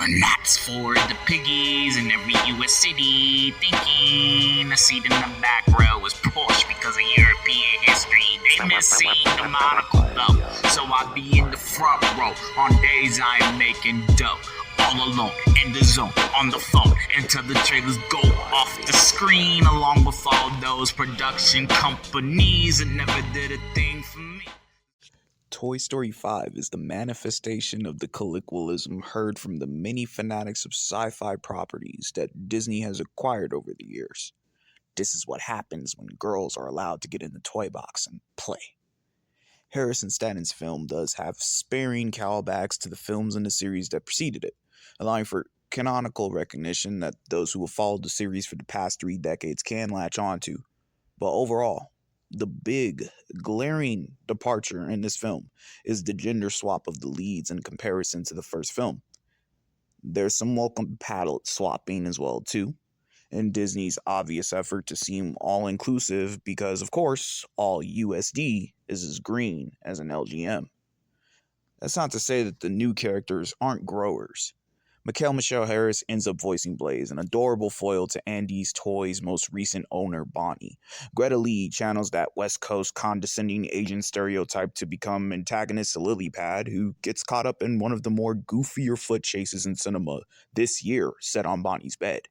And that's for the piggies in every US city thinking a seat in the back row is Porsche because of European history. They miss seeing the monocle though, so I be in the front row on days I am making dough. All alone, in the zone, on the phone, until the trailers go off the screen, along with all those production companies that never did a thing for me. Toy Story 5 is the manifestation of the colloquialism heard from the many fanatics of sci-fi properties that Disney has acquired over the years. This is what happens when girls are allowed to get in the toy box and play. Harrison Stanton's film does have sparing callbacks to the films in the series that preceded it, allowing for canonical recognition that those who have followed the series for the past 3 decades can latch onto. But overall, the big, glaring departure in this film is the gender swap of the leads in comparison to the first film. There's some welcome palette swapping as well too, in Disney's obvious effort to seem all-inclusive because, of course, all USD is as green as an LGM. That's not to say that the new characters aren't growers. Michelle Harris ends up voicing Blaze, an adorable foil to Andy's Toys' most recent owner, Bonnie. Greta Lee channels that West Coast condescending Asian stereotype to become antagonist Lilypad, who gets caught up in one of the more goofier foot chases in cinema this year set on Bonnie's bed.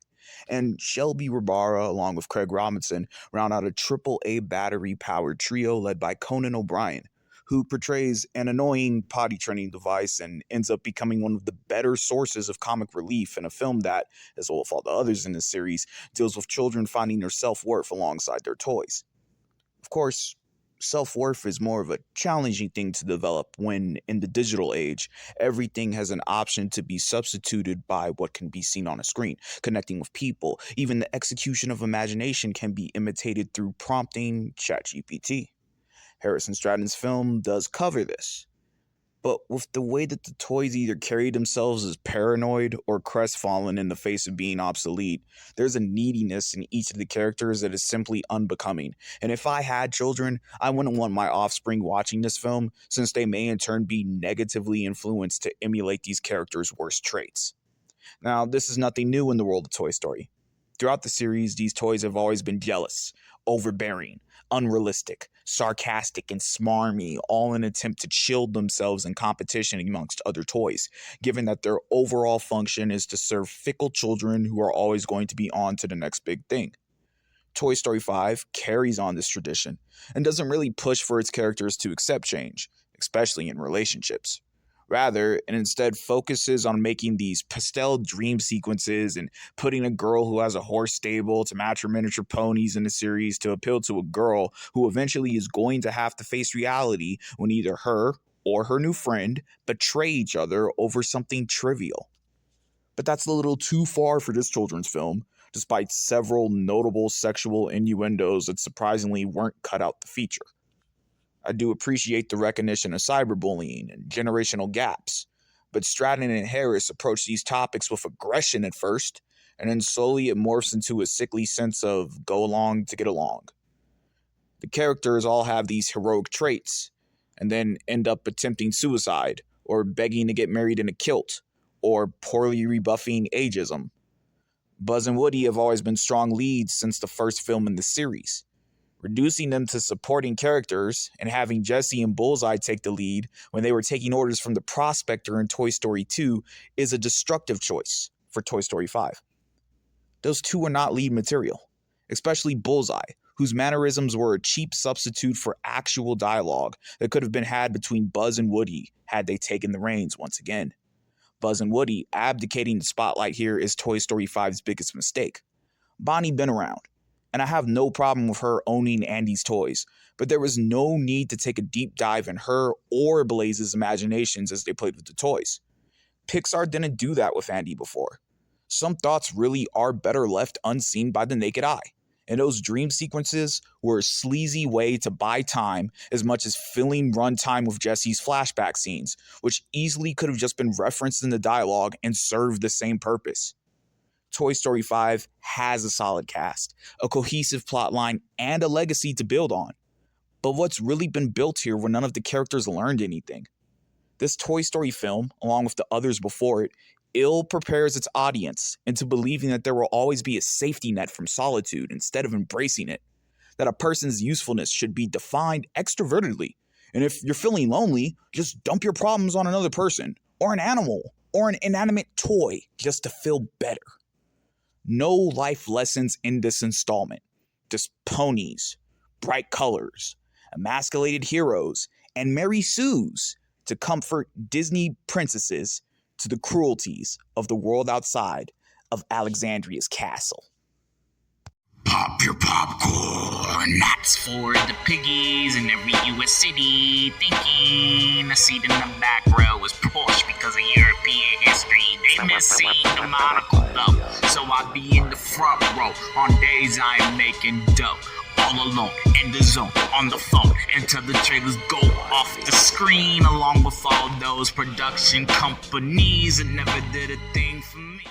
And Shelby Rabara, along with Craig Robinson, round out a AAA battery-powered trio led by Conan O'Brien, who portrays an annoying potty training device and ends up becoming one of the better sources of comic relief in a film that, as well as all the others in this series, deals with children finding their self-worth alongside their toys. Of course, self-worth is more of a challenging thing to develop when, in the digital age, everything has an option to be substituted by what can be seen on a screen. Connecting with people, even the execution of imagination can be imitated through prompting ChatGPT. Harrison Stanton's film does cover this, but with the way that the toys either carry themselves as paranoid or crestfallen in the face of being obsolete, there's a neediness in each of the characters that is simply unbecoming. And if I had children, I wouldn't want my offspring watching this film, since they may in turn be negatively influenced to emulate these characters' worst traits. Now, this is nothing new in the world of Toy Story. Throughout the series, these toys have always been jealous, overbearing, unrealistic, sarcastic, and smarmy, all in an attempt to shield themselves in competition amongst other toys, given that their overall function is to serve fickle children who are always going to be on to the next big thing. Toy Story 5 carries on this tradition and doesn't really push for its characters to accept change, especially in relationships. Rather, it instead focuses on making these pastel dream sequences and putting a girl who has a horse stable to match her miniature ponies in the series to appeal to a girl who eventually is going to have to face reality when either her or her new friend betray each other over something trivial. But that's a little too far for this children's film, despite several notable sexual innuendos that surprisingly weren't cut out the feature. I do appreciate the recognition of cyberbullying and generational gaps, but Stratton and Harris approach these topics with aggression at first, and then slowly it morphs into a sickly sense of go along to get along. The characters all have these heroic traits, and then end up attempting suicide, or begging to get married in a kilt, or poorly rebuffing ageism. Buzz and Woody have always been strong leads since the first film in the series. Reducing them to supporting characters and having Jessie and Bullseye take the lead when they were taking orders from the prospector in Toy Story 2 is a destructive choice for Toy Story 5. Those two are not lead material, especially Bullseye, whose mannerisms were a cheap substitute for actual dialogue that could have been had between Buzz and Woody had they taken the reins once again. Buzz and Woody abdicating the spotlight here is Toy Story 5's biggest mistake. Bonnie been around, and I have no problem with her owning Andy's toys, but there was no need to take a deep dive in her or Blaze's imaginations as they played with the toys. Pixar didn't do that with Andy before. Some thoughts really are better left unseen by the naked eye, and those dream sequences were a sleazy way to buy time as much as filling runtime with Jessie's flashback scenes, which easily could have just been referenced in the dialogue and served the same purpose. Toy Story 5 has a solid cast, a cohesive plotline, and a legacy to build on. But what's really been built here were none of the characters learned anything. This Toy Story film, along with the others before it, ill prepares its audience into believing that there will always be a safety net from solitude instead of embracing it, that a person's usefulness should be defined extrovertedly, and if you're feeling lonely, just dump your problems on another person, or an animal, or an inanimate toy just to feel better. No life lessons in this installment, just ponies, bright colors, emasculated heroes, and Mary Sues to comfort Disney princesses to the cruelties of the world outside of Alexandria's castle. Pop your popcorn. That's for the piggies in every U.S. city thinking a seat in the back row is Porsche because of European history. They miss seeing the monocle though, so I be in the front row on days I am making dough. All alone, in the zone, on the phone, until the trailers go off the screen, along with all those production companies that never did a thing for me.